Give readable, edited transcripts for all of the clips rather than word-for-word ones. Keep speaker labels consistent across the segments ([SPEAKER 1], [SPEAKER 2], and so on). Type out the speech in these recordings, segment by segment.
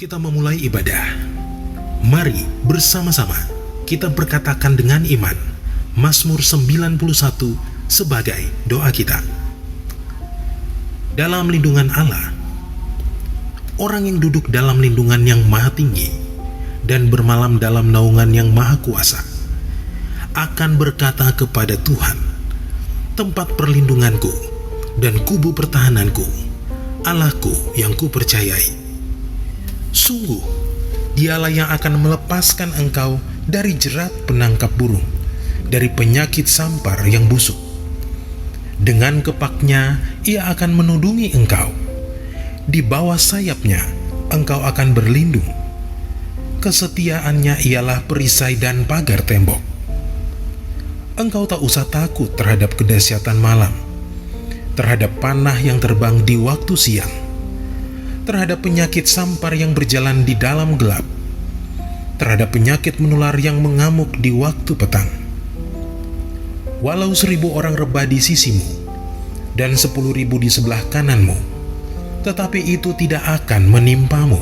[SPEAKER 1] kita memulai ibadah, mari bersama-sama kita berkatakan dengan iman Mazmur 91 sebagai doa kita. Dalam lindungan Allah, orang yang duduk dalam lindungan yang maha tinggi dan bermalam dalam naungan yang maha kuasa akan berkata kepada Tuhan, tempat perlindunganku dan kubu pertahananku, Allahku yang kupercayai. Sungguh, dialah yang akan melepaskan engkau dari jerat penangkap burung, dari penyakit sampar yang busuk. Dengan kepaknya ia akan menudungi engkau. Di bawah sayapnya engkau akan berlindung. Kesetiaannya ialah perisai dan pagar tembok. Engkau tak usah takut terhadap kedahsyatan malam, terhadap panah yang terbang di waktu siang, terhadap penyakit sampar yang berjalan di dalam gelap, terhadap penyakit menular yang mengamuk di waktu petang. Walau 1.000 orang rebah di sisimu dan 10.000 di sebelah kananmu, tetapi itu tidak akan menimpamu.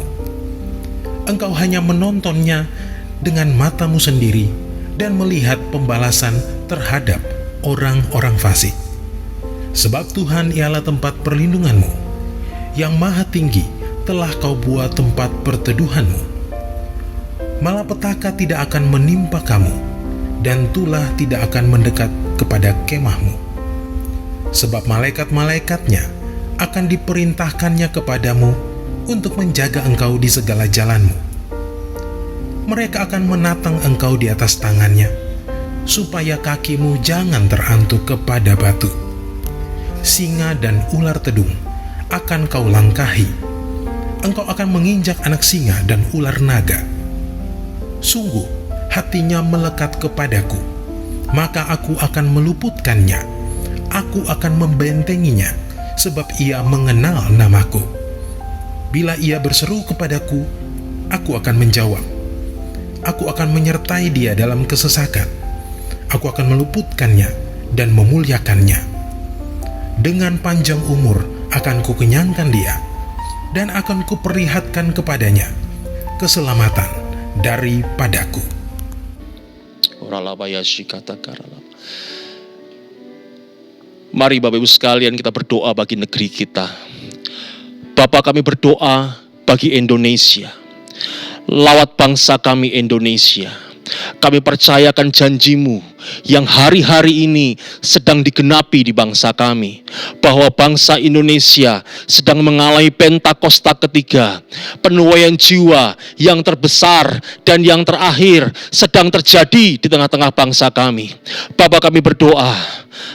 [SPEAKER 1] Engkau hanya menontonnya dengan matamu sendiri dan melihat pembalasan terhadap orang-orang fasik. Sebab Tuhan ialah tempat perlindunganmu, yang maha tinggi telah kau buat tempat perteduhanmu. Malapetaka tidak akan menimpa kamu, dan tulah tidak akan mendekat kepada kemahmu. Sebab malaikat-malaikatnya akan diperintahkannya kepadamu untuk menjaga engkau di segala jalanmu. Mereka akan menatang engkau di atas tangannya, supaya kakimu jangan terantuk kepada batu. Singa dan ular tedung akan kau langkahi. Engkau akan menginjak anak singa dan ular naga. Sungguh, hatinya melekat kepadaku, maka aku akan meluputkannya. Aku akan membentenginya, sebab ia mengenal namaku. Bila ia berseru kepadaku, aku akan menjawab. Aku akan menyertai dia dalam kesesakan. Aku akan meluputkannya dan memuliakannya. Dengan panjang umur akan kukenyangkan dia, dan akan kuperlihatkan kepadanya keselamatan daripadaku.
[SPEAKER 2] Mari Bapak Ibu sekalian kita berdoa bagi negeri kita. Bapak, kami berdoa bagi Indonesia. Lawat bangsa kami Indonesia. Kami percayakan janji-Mu yang hari-hari ini sedang digenapi di bangsa kami, bahwa bangsa Indonesia sedang mengalami Pentakosta ketiga. Penuaian jiwa yang terbesar dan yang terakhir sedang terjadi di tengah-tengah bangsa kami. Bapak, kami berdoa,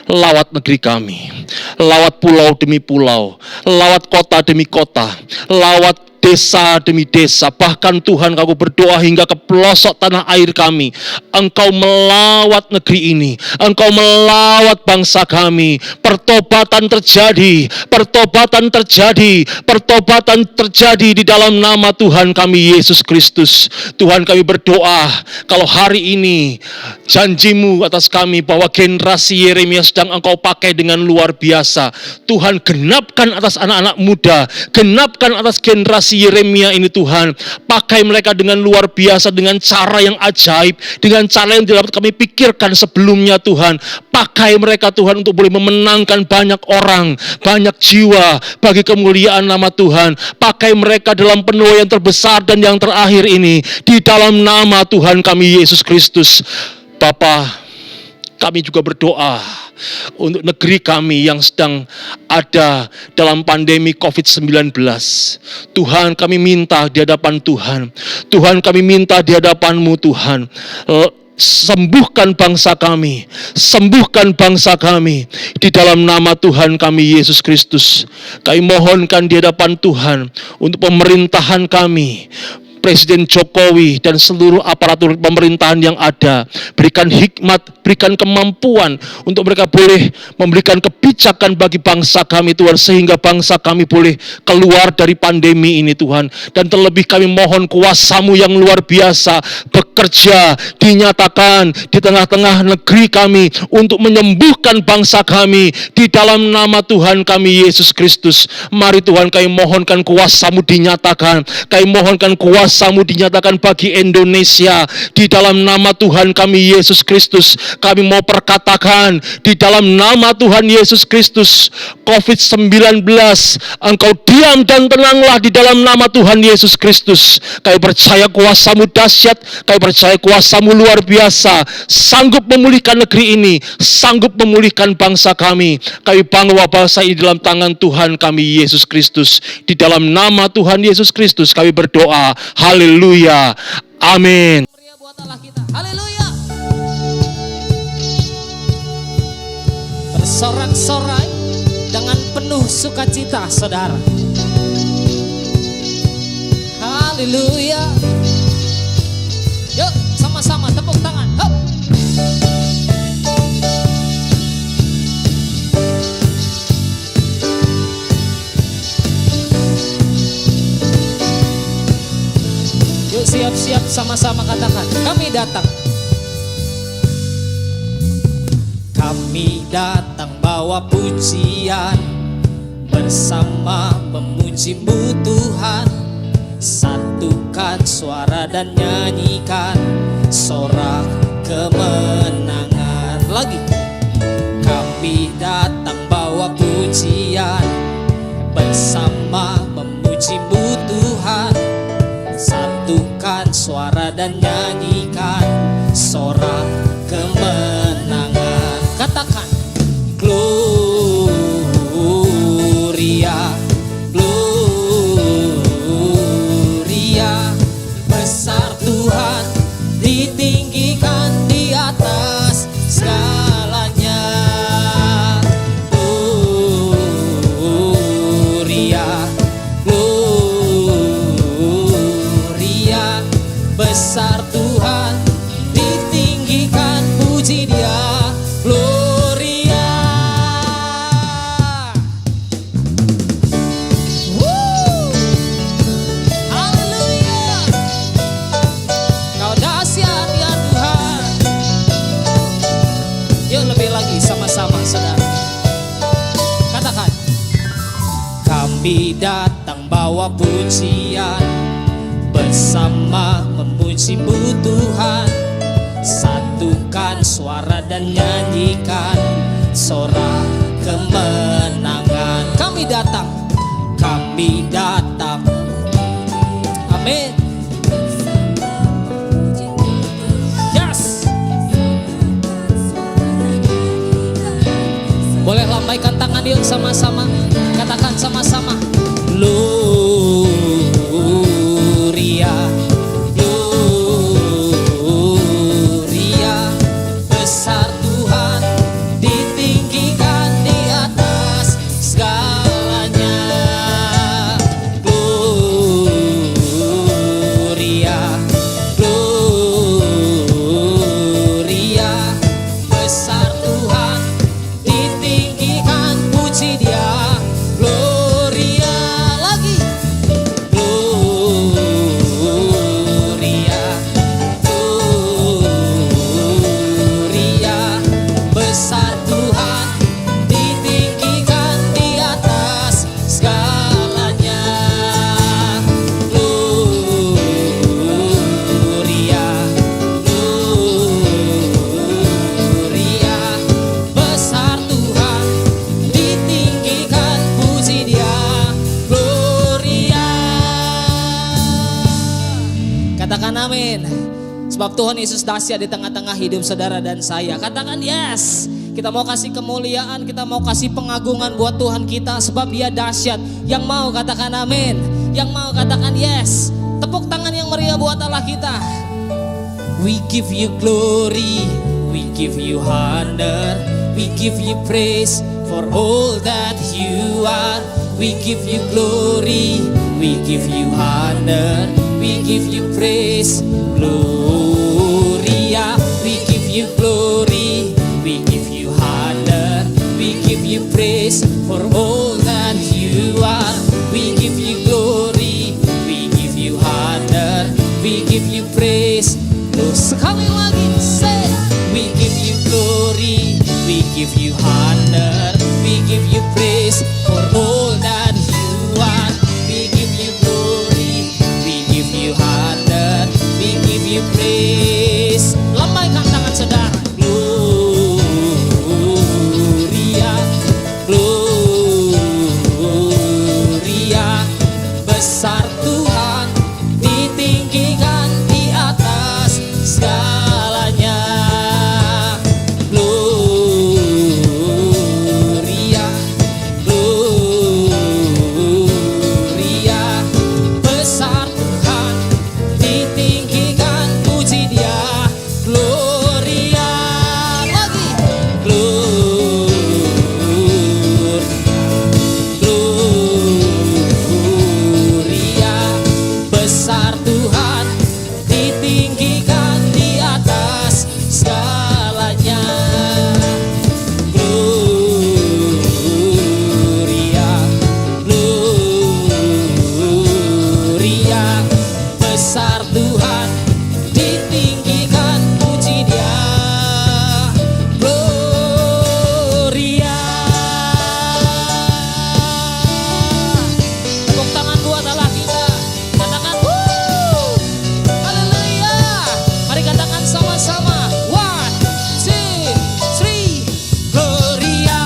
[SPEAKER 2] lawat negeri kami, lawat pulau demi pulau, lawat kota demi kota, lawat desa demi desa, bahkan Tuhan, aku berdoa hingga ke pelosok tanah air kami. Engkau melawat negeri ini, Engkau melawat bangsa kami. Pertobatan terjadi, pertobatan terjadi, pertobatan terjadi di dalam nama Tuhan kami Yesus Kristus. Tuhan, kami berdoa, kalau hari ini janji-Mu atas kami bahwa generasi Yeremia sedang Engkau pakai dengan luar biasa. Tuhan, genapkan atas anak-anak muda, genapkan atas generasi Yeremia ini Tuhan. Pakai mereka dengan luar biasa, dengan cara yang ajaib, dengan cara yang tidak kami pikirkan sebelumnya Tuhan. Pakai mereka Tuhan untuk boleh memenangkan banyak orang, banyak jiwa bagi kemuliaan nama Tuhan. Pakai mereka dalam penuaian terbesar dan yang terakhir ini, di dalam nama Tuhan kami Yesus Kristus. Bapa, kami juga berdoa untuk negeri kami yang sedang ada dalam pandemi COVID-19. Tuhan, kami minta di hadapan Tuhan. Tuhan, kami minta di hadapan-Mu Tuhan. Sembuhkan bangsa kami, sembuhkan bangsa kami di dalam nama Tuhan kami Yesus Kristus. Kami mohonkan di hadapan Tuhan untuk pemerintahan kami, Presiden Jokowi dan seluruh aparatur pemerintahan yang ada. Berikan hikmat, berikan kemampuan untuk mereka boleh memberikan kebijakan bagi bangsa kami Tuhan, sehingga bangsa kami boleh keluar dari pandemi ini Tuhan. Dan terlebih kami mohon kuasa-Mu yang luar biasa bekerja, dinyatakan di tengah-tengah negeri kami untuk menyembuhkan bangsa kami di dalam nama Tuhan kami Yesus Kristus. Mari Tuhan, kami mohonkan kuasa-Mu dinyatakan, kami mohonkan kuasa-Mu dinyatakan bagi Indonesia di dalam nama Tuhan kami Yesus Kristus. Kami mau perkatakan di dalam nama Tuhan Yesus Kristus, COVID-19, Engkau diam dan tenanglah di dalam nama Tuhan Yesus Kristus. Kami percaya kuasa-Mu dahsyat, kami percaya kuasa-Mu luar biasa, sanggup memulihkan negeri ini, sanggup memulihkan bangsa kami. Kami bawa bangsa ini dalam tangan Tuhan kami Yesus Kristus. Di dalam nama Tuhan Yesus Kristus kami berdoa. Haleluya. Amin.
[SPEAKER 3] Buat Allah kita. Haleluya. Bersorak-sorai dengan penuh sukacita, saudara. Haleluya. Yuk, sama-sama tepuk tangan. Hop. Yuk, siap-siap sama-sama katakan, kami datang. Kami datang bawa pujian, bersama memuji-Mu Tuhan. Satukan suara dan nyanyikan sorak kemenangan. Lagi. Kami datang bawa pujian, bersama memuji-Mu Tuhan. Satukan suara dan nyanyikan sorak kemenangan. Katakan Gloria, Gloria, besar Tuhan, ditinggikan di atas segalanya. Gloria, Gloria, besar Tuhan, ditinggikan, puji Dia. Gloria. Woo. Haleluya. Kau dahsyat ya Tuhan. Yuk lebih lagi sama-sama saudara. Katakan. Kami datang bawa pujian, bersama memuji-Mu Tuhan. Satukan suara dan nyanyikan sorak kemenangan. Kami datang, kami datang. Amin. Yes. Boleh lambaikan tangan yuk sama-sama. Katakan sama-sama. Gloria, Gloria, besar Tuhan, ditinggikan di atas segalanya. Gloria, Gloria, besar Tuhan, ditinggikan, puji Dia. Gloria lagi. Gloria, Gloria, besar Tuhan, ditinggikan di atas segalanya. Gloria, Gloria, besar Tuhan, ditinggikan, puji Dia. Gloria. Katakan amin. Sebab Tuhan Yesus dahsyat di tengah-tengah hidup saudara dan saya. Katakan yes. Kita mau kasih kemuliaan, kita mau kasih pengagungan buat Tuhan kita, sebab Dia dahsyat. Yang mau katakan amin, yang mau katakan yes. Tepuk tangan yang meriah buat Allah kita. We give You glory, we give You honor, we give You praise for all that You are. We give You glory, we give You honor, we give You praise. Gloria, we give You glory, Sekali lagi, say, we give you glory, we give you honor, we give you praise for all that you are. We give you glory, we give you honor, we give you praise. Lambaikan tangan saudara. Gloria, Gloria, besar Tuhan, ditinggikan di atas segalanya. Gloria, Gloria, besar Tuhan, ditinggikan, puji Dia. Gloria, lagi. Gloria, besar Tuhan, ditinggikan di atas segalanya. Gloria, Gloria, besar Tuhan, ditinggikan, puji Dia. Gloria. Tepuk tangan buat Allah kita. Katakan woo. Haleluya. Mari katakan sama-sama. 1, 2, 3. Gloria.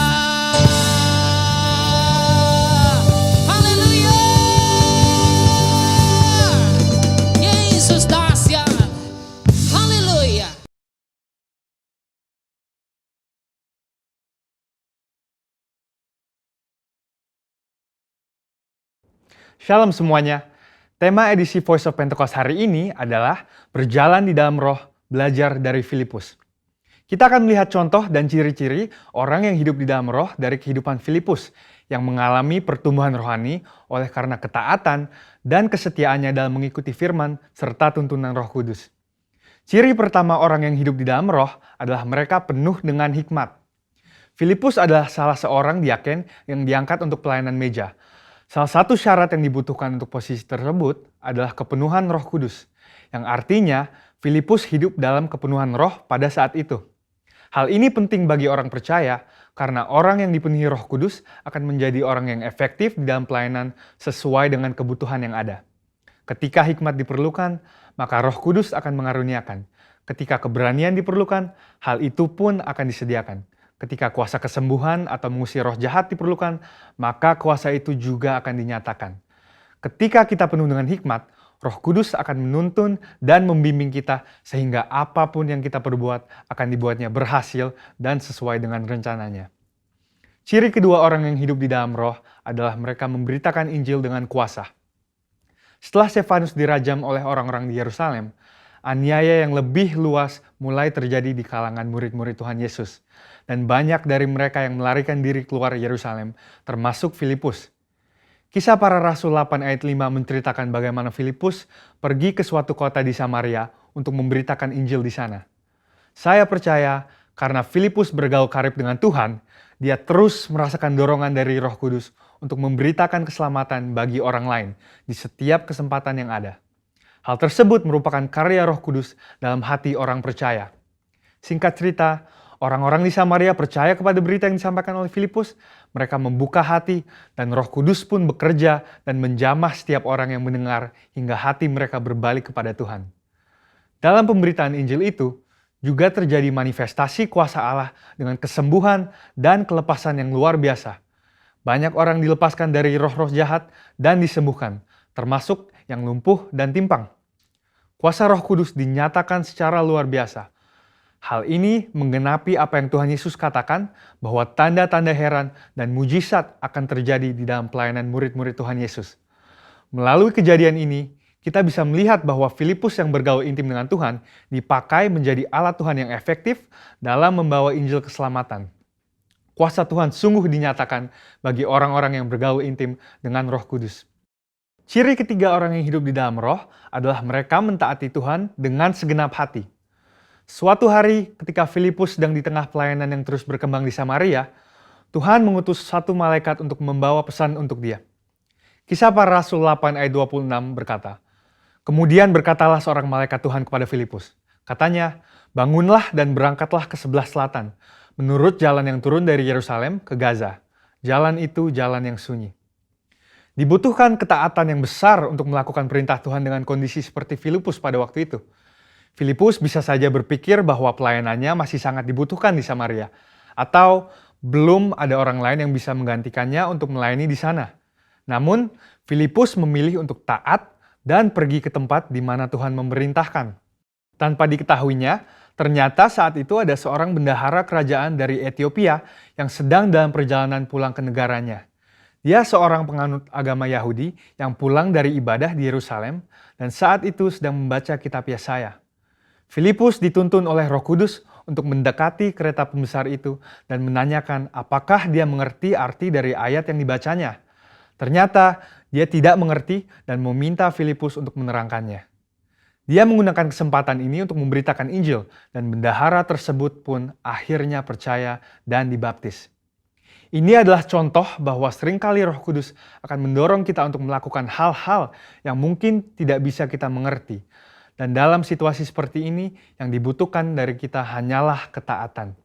[SPEAKER 3] Haleluya. Yesus dahsyat. Haleluya.
[SPEAKER 4] Shalom semuanya. Tema edisi Voice of Pentecost hari ini adalah berjalan di dalam roh, belajar dari Filipus. Kita akan melihat contoh dan ciri-ciri orang yang hidup di dalam roh dari kehidupan Filipus yang mengalami pertumbuhan rohani oleh karena ketaatan dan kesetiaannya dalam mengikuti firman serta tuntunan Roh Kudus. Ciri pertama orang yang hidup di dalam roh adalah mereka penuh dengan hikmat. Filipus adalah salah seorang diaken yang diangkat untuk pelayanan meja. Salah satu syarat yang dibutuhkan untuk posisi tersebut adalah kepenuhan Roh Kudus, yang artinya Filipus hidup dalam kepenuhan roh pada saat itu. Hal ini penting bagi orang percaya karena orang yang dipenuhi Roh Kudus akan menjadi orang yang efektif di dalam pelayanan sesuai dengan kebutuhan yang ada. Ketika hikmat diperlukan, maka Roh Kudus akan mengaruniakan. Ketika keberanian diperlukan, hal itu pun akan disediakan. Ketika kuasa kesembuhan atau mengusir roh jahat diperlukan, maka kuasa itu juga akan dinyatakan. Ketika kita penuh dengan hikmat, Roh Kudus akan menuntun dan membimbing kita sehingga apapun yang kita perbuat akan dibuatnya berhasil dan sesuai dengan rencananya. Ciri kedua orang yang hidup di dalam roh adalah mereka memberitakan Injil dengan kuasa. Setelah Stefanus dirajam oleh orang-orang di Yerusalem, aniaya yang lebih luas mulai terjadi di kalangan murid-murid Tuhan Yesus. Dan banyak dari mereka yang melarikan diri keluar Yerusalem, termasuk Filipus. Kisah para Rasul 8 ayat 5 menceritakan bagaimana Filipus pergi ke suatu kota di Samaria untuk memberitakan Injil di sana. Saya percaya karena Filipus bergaul karib dengan Tuhan, dia terus merasakan dorongan dari Roh Kudus untuk memberitakan keselamatan bagi orang lain di setiap kesempatan yang ada. Hal tersebut merupakan karya Roh Kudus dalam hati orang percaya. Singkat cerita, orang-orang di Samaria percaya kepada berita yang disampaikan oleh Filipus. Mereka membuka hati dan Roh Kudus pun bekerja dan menjamah setiap orang yang mendengar hingga hati mereka berbalik kepada Tuhan. Dalam pemberitaan Injil itu, juga terjadi manifestasi kuasa Allah dengan kesembuhan dan kelepasan yang luar biasa. Banyak orang dilepaskan dari roh-roh jahat dan disembuhkan, termasuk yang lumpuh dan timpang. Kuasa Roh Kudus dinyatakan secara luar biasa. Hal ini menggenapi apa yang Tuhan Yesus katakan bahwa tanda-tanda heran dan mujizat akan terjadi di dalam pelayanan murid-murid Tuhan Yesus. Melalui kejadian ini, kita bisa melihat bahwa Filipus yang bergaul intim dengan Tuhan dipakai menjadi alat Tuhan yang efektif dalam membawa Injil keselamatan. Kuasa Tuhan sungguh dinyatakan bagi orang-orang yang bergaul intim dengan Roh Kudus. Ciri ketiga orang yang hidup di dalam roh adalah mereka mentaati Tuhan dengan segenap hati. Suatu hari ketika Filipus sedang di tengah pelayanan yang terus berkembang di Samaria, Tuhan mengutus satu malaikat untuk membawa pesan untuk dia. Kisah para Rasul 8 ayat 26 berkata, "Kemudian berkatalah seorang malaikat Tuhan kepada Filipus, Katanya, bangunlah dan berangkatlah ke sebelah selatan, menurut jalan yang turun dari Yerusalem ke Gaza. Jalan itu jalan yang sunyi. Dibutuhkan ketaatan yang besar untuk melakukan perintah Tuhan dengan kondisi seperti Filipus pada waktu itu. Filipus bisa saja berpikir bahwa pelayanannya masih sangat dibutuhkan di Samaria, atau belum ada orang lain yang bisa menggantikannya untuk melayani di sana. Namun, Filipus memilih untuk taat dan pergi ke tempat di mana Tuhan memerintahkan. Tanpa diketahuinya, ternyata saat itu ada seorang bendahara kerajaan dari Ethiopia yang sedang dalam perjalanan pulang ke negaranya. Dia seorang penganut agama Yahudi yang pulang dari ibadah di Yerusalem dan saat itu sedang membaca kitab Yesaya. Filipus dituntun oleh Roh Kudus untuk mendekati kereta pembesar itu dan menanyakan apakah dia mengerti arti dari ayat yang dibacanya. Ternyata dia tidak mengerti dan meminta Filipus untuk menerangkannya. Dia menggunakan kesempatan ini untuk memberitakan Injil dan bendahara tersebut pun akhirnya percaya dan dibaptis. Ini adalah contoh bahwa seringkali Roh Kudus akan mendorong kita untuk melakukan hal-hal yang mungkin tidak bisa kita mengerti. Dan dalam situasi seperti ini, yang dibutuhkan dari kita hanyalah ketaatan.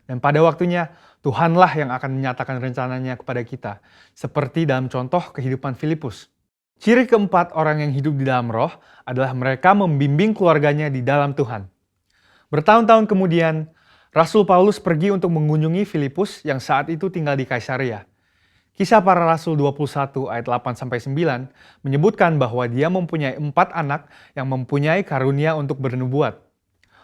[SPEAKER 4] Dan pada waktunya, Tuhanlah yang akan menyatakan rencananya kepada kita, seperti dalam contoh kehidupan Filipus. Ciri keempat orang yang hidup di dalam roh adalah mereka membimbing keluarganya di dalam Tuhan. Bertahun-tahun kemudian, Rasul Paulus pergi untuk mengunjungi Filipus yang saat itu tinggal di Kaisarea. Kisah Para Rasul 21 ayat 8-9 menyebutkan bahwa dia mempunyai 4 anak yang mempunyai karunia untuk bernubuat.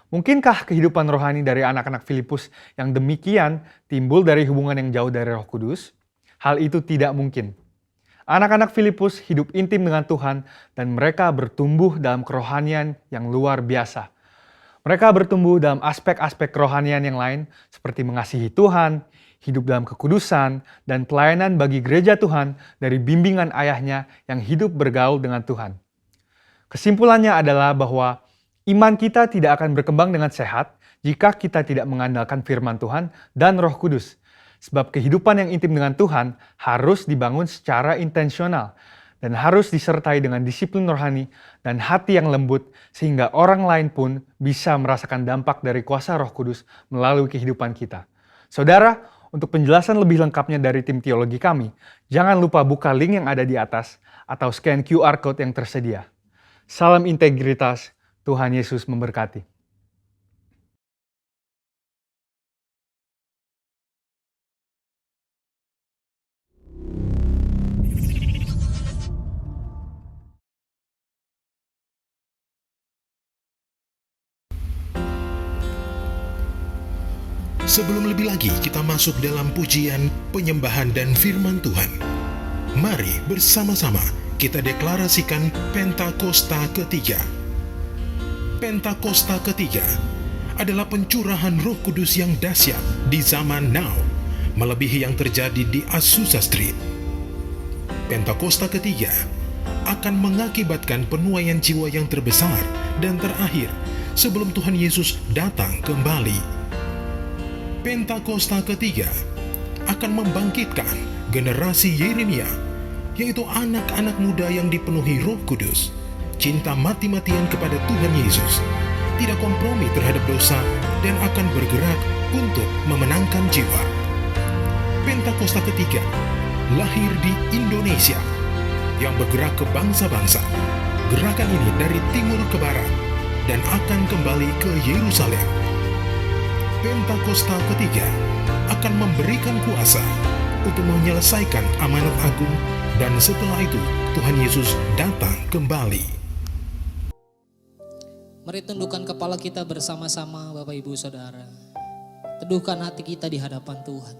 [SPEAKER 4] Mungkinkah kehidupan rohani dari anak-anak Filipus yang demikian timbul dari hubungan yang jauh dari Roh Kudus? Hal itu tidak mungkin. Anak-anak Filipus hidup intim dengan Tuhan dan mereka bertumbuh dalam kerohanian yang luar biasa. Mereka bertumbuh dalam aspek-aspek kerohanian yang lain seperti mengasihi Tuhan, hidup dalam kekudusan, dan pelayanan bagi gereja Tuhan dari bimbingan ayahnya yang hidup bergaul dengan Tuhan. Kesimpulannya adalah bahwa iman kita tidak akan berkembang dengan sehat jika kita tidak mengandalkan firman Tuhan dan Roh Kudus. Sebab kehidupan yang intim dengan Tuhan harus dibangun secara intensional dan harus disertai dengan disiplin rohani dan hati yang lembut sehingga orang lain pun bisa merasakan dampak dari kuasa Roh Kudus melalui kehidupan kita. Saudara, untuk penjelasan lebih lengkapnya dari tim teologi kami, jangan lupa buka link yang ada di atas atau scan QR Code yang tersedia. Salam integritas, Tuhan Yesus memberkati.
[SPEAKER 1] Sebelum lebih lagi kita masuk dalam pujian, penyembahan dan firman Tuhan, mari bersama-sama kita deklarasikan Pentakosta ketiga. Pentakosta ketiga adalah pencurahan Roh Kudus yang dahsyat di zaman now, melebihi yang terjadi di Azusa Street. Pentakosta ketiga akan mengakibatkan penuaian jiwa yang terbesar dan terakhir sebelum Tuhan Yesus datang kembali. Pentakosta ketiga akan membangkitkan generasi Yeremia, yaitu anak-anak muda yang dipenuhi Roh Kudus, cinta mati-matian kepada Tuhan Yesus, tidak kompromi terhadap dosa, dan akan bergerak untuk memenangkan jiwa. Pentakosta ketiga lahir di Indonesia, yang bergerak ke bangsa-bangsa. Gerakan ini dari timur ke barat dan akan kembali ke Yerusalem. Pentakosta ketiga akan memberikan kuasa untuk menyelesaikan amanat agung, dan setelah itu Tuhan Yesus datang kembali.
[SPEAKER 3] Mari tundukkan kepala kita bersama-sama Bapak Ibu Saudara. Teduhkan hati kita di hadapan Tuhan.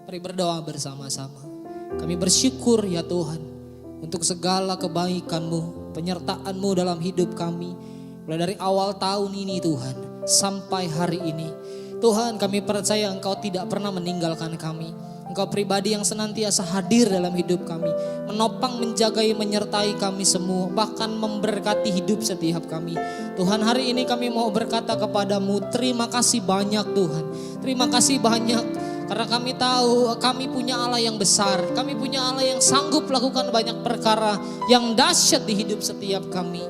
[SPEAKER 3] Mari berdoa bersama-sama. Kami bersyukur ya Tuhan untuk segala kebaikan-Mu, penyertaan-Mu dalam hidup kami. Mulai dari awal tahun ini Tuhan sampai hari ini. Tuhan, kami percaya Engkau tidak pernah meninggalkan kami. Engkau pribadi yang senantiasa hadir dalam hidup kami, menopang, menjagai, menyertai kami semua, bahkan memberkati hidup setiap kami. Tuhan, hari ini kami mau berkata kepadamu, terima kasih banyak Tuhan. Terima kasih banyak karena kami tahu kami punya Allah yang besar. Kami punya Allah yang sanggup melakukan banyak perkara yang dahsyat di hidup setiap kami.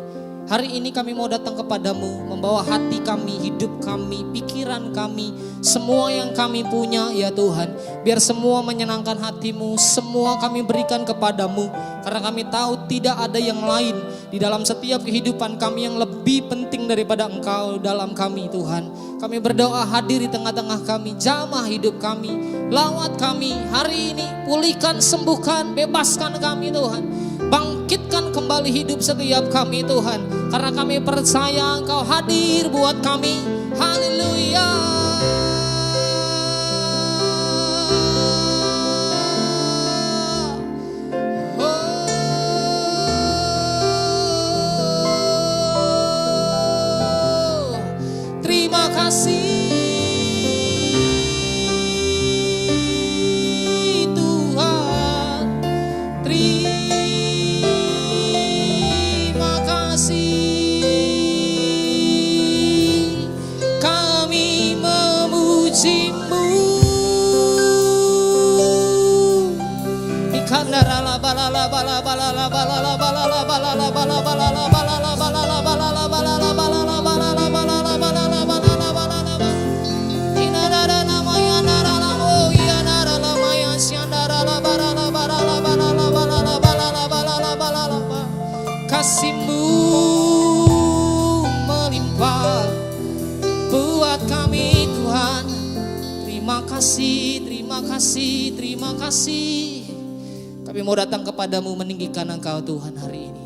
[SPEAKER 3] Hari ini kami mau datang kepadamu, membawa hati kami, hidup kami, pikiran kami, semua yang kami punya ya Tuhan. Biar semua menyenangkan hatimu, semua kami berikan kepadamu. Karena kami tahu tidak ada yang lain di dalam setiap kehidupan kami yang lebih penting daripada Engkau dalam kami Tuhan. Kami berdoa hadir di tengah-tengah kami, jamah hidup kami, lawat kami hari ini, pulihkan, sembuhkan, bebaskan kami Tuhan. Bangkitkan kembali hidup setiap kami Tuhan. Karena kami percaya Engkau hadir buat kami. Haleluya. Oh, terima kasih Tuhan. Terima kasih, kami memujimu. Ikandara la balala balala balala balala balala balala balala balala balala balala balala balala balala balala balala balala balala balala inara namaya nara lamo ya nara lamaya syandara la balala balala balala balala balala balala balala kasih-Mu melimpah buat kami Tuhan. Terima kasih, terima kasih, terima kasih. Kami mau datang kepadamu meninggikan Engkau Tuhan hari ini.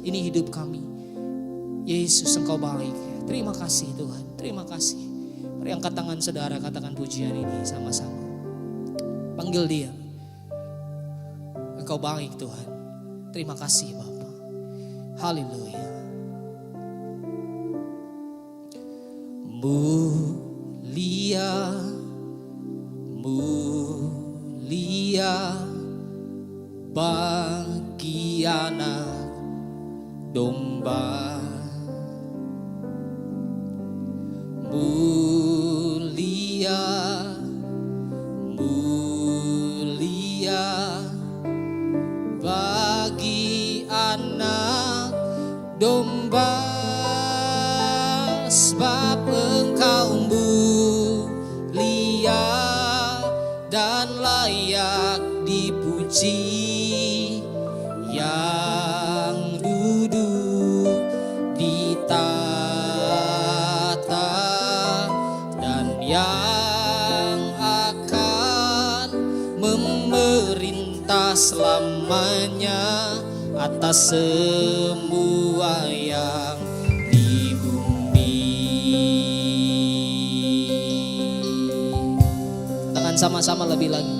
[SPEAKER 3] Ini hidup kami. Yesus Engkau baik. Terima kasih Tuhan, terima kasih. Mari angkat tangan saudara, katakan pujian ini sama-sama. Panggil Dia. Engkau baik Tuhan. Terima kasih Bapa. Haleluya. Mulia, mulia bagi anak domba. Mulia, mulia bagi anak domba, sebab Engkau mulia dan layak dipuji, yang duduk di tahta dan yang akan memerintah selamanya atas semua yang di bumi. Tangan sama-sama lebih lagi.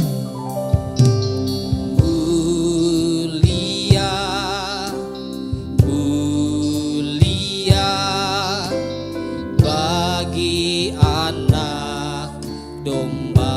[SPEAKER 3] Mulia, mulia bagi anak domba.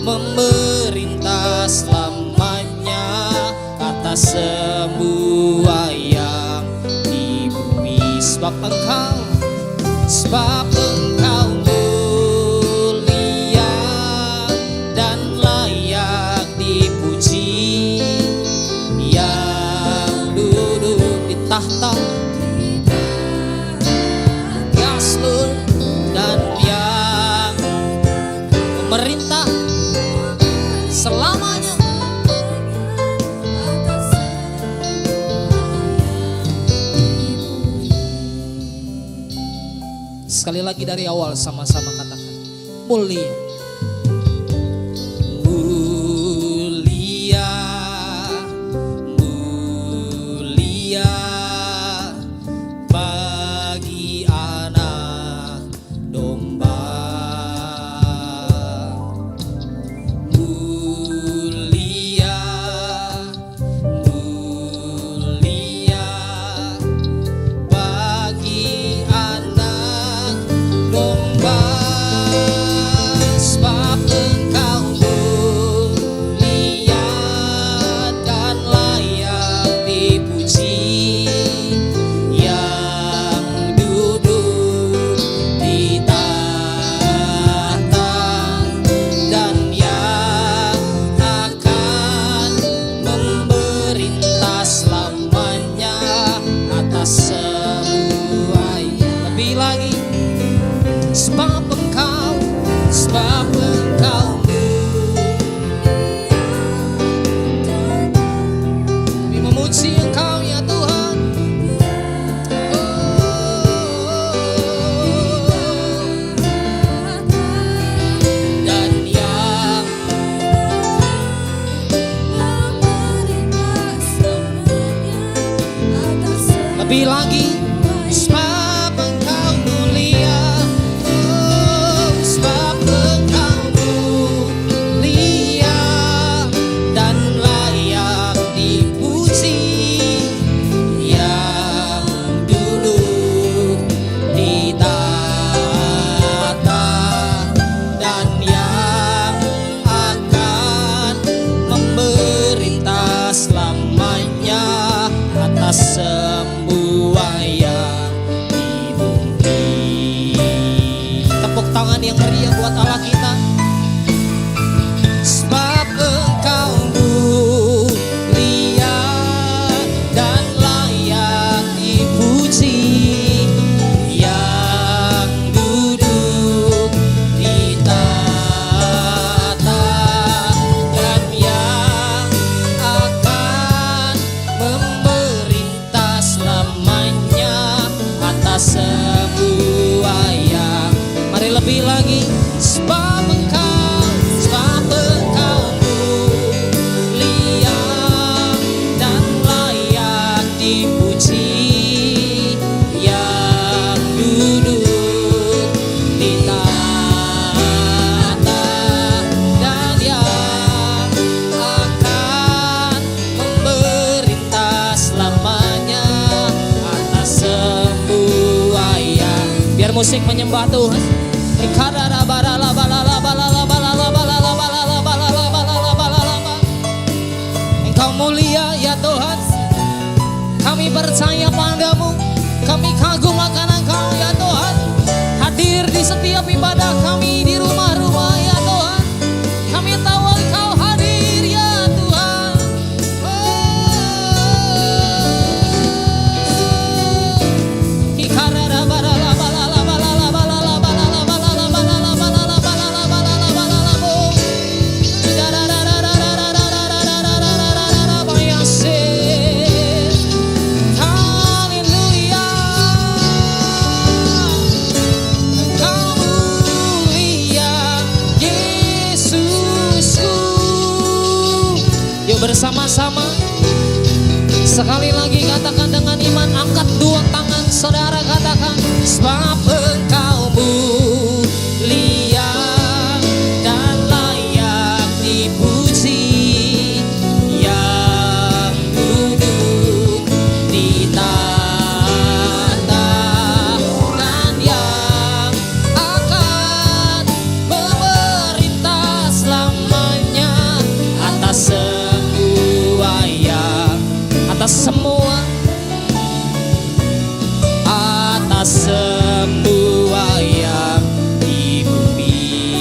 [SPEAKER 3] Memerintah selamanya atas semua yang di bumi. Sebab Engkau mulia dan layak dipuji, yang duduk di tahta, yes Lord, dan yang memerintah selamanya. Sekali lagi dari awal sama-sama katakan mulia. Mulia, mulia bagi anak domba. Mulia lebih lagi, sebab Engkau mulia, oh, sebab Engkau mulia dan layak dipuji, yang duduk di tahta dan yang akan memerintah selamanya atas semua yang di bumi. Tepuk tangan yang meriah buat Allah kita. Sebab Engkau mulia dan layak dipuji, yang duduk di tahta dan yang akan memerintah selamanya atas semua yang. Mari lebih lagi, sebab Engkau mulia dan layak dipuji, yang duduk di tahta dan yang akan memerintah selamanya atas semua yang. Biar musik menyembah Tuhan. Engkau mulia ya Tuhan, kami percaya padamu, kami kagum akan Engkau ya Tuhan. Hadir di setiap ibadah kami di rumah-rumah ya Tuhan, kami tahu Engkau hadir ya Tuhan. Bersama-sama sekali lagi katakan dengan iman, angkat dua tangan saudara, katakan sebab Engkau mulia dan layak dipuji, yang duduk di tahta dan yang akan memerintah selamanya atas semua, atas semua yang di bumi,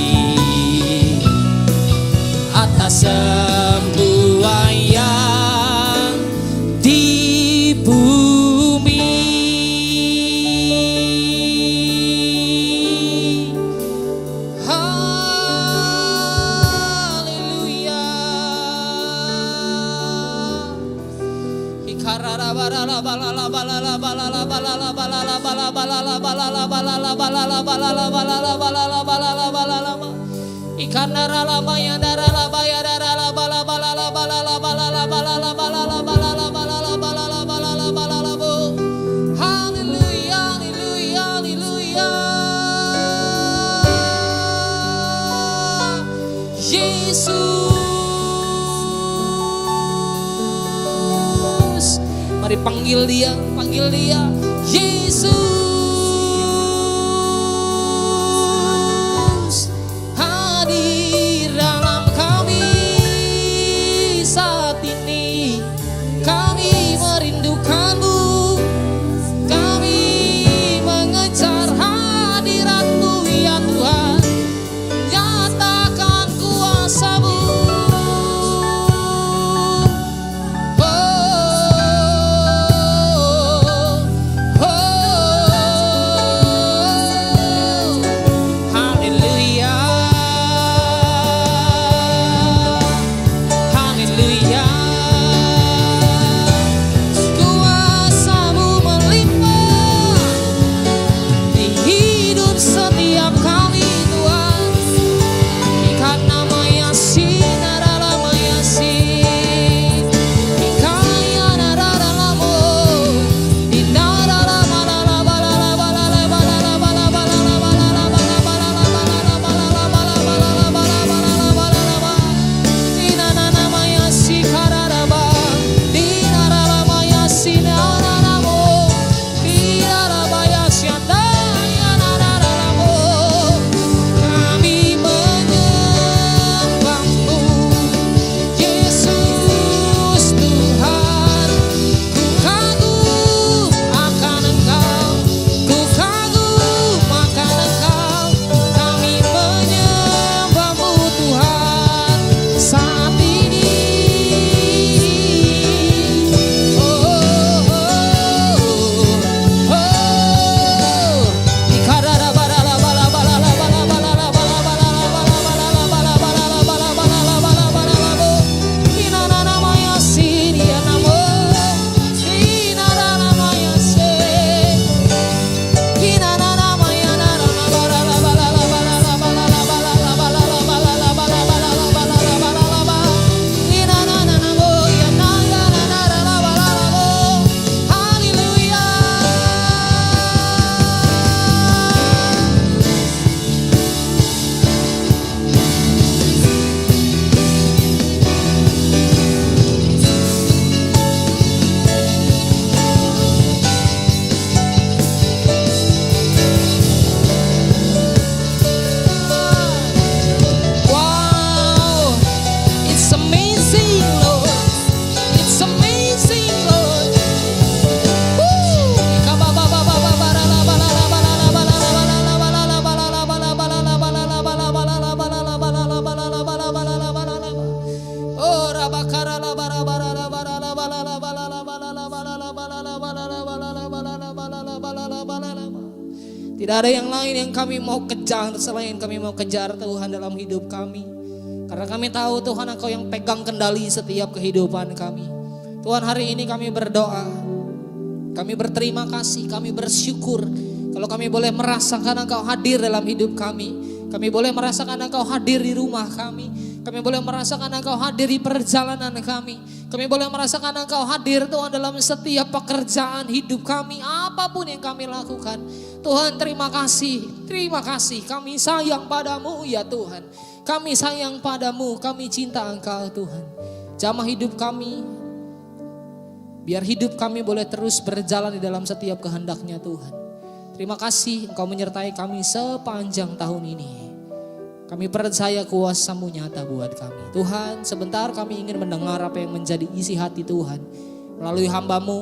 [SPEAKER 3] atas semua yang di bumi. Yesus, mari panggil dia, Yesus, hadir dalam kami saat ini, kami merindukanmu, kami mengejar hadiratmu ya Tuhan, nyatakan kuasa-Mu. Oh, oh, oh. Tidak ada yang lain yang kami mau kejar selain kami mau kejar Tuhan dalam hidup kami. Karena kami tahu Tuhan Engkau yang pegang kendali setiap kehidupan kami. Tuhan, hari ini kami berdoa, kami berterima kasih, kami bersyukur kalau kami boleh merasakan Engkau hadir dalam hidup kami. Kami boleh merasakan Engkau hadir di rumah kami. Kami boleh merasakan Engkau hadir di perjalanan kami. Kami boleh merasakan Engkau hadir Tuhan dalam setiap pekerjaan hidup kami. Apapun yang kami lakukan. Tuhan, terima kasih. Terima kasih. Kami sayang padamu ya Tuhan. Kami sayang padamu. Kami cinta Engkau Tuhan. Jamah hidup kami. Biar hidup kami boleh terus berjalan di dalam setiap kehendak-Nya Tuhan. Terima kasih Engkau menyertai kami sepanjang tahun ini. Kami percaya kuasa-Mu nyata buat kami. Tuhan, sebentar kami ingin mendengar apa yang menjadi isi hati Tuhan. Melalui hamba-Mu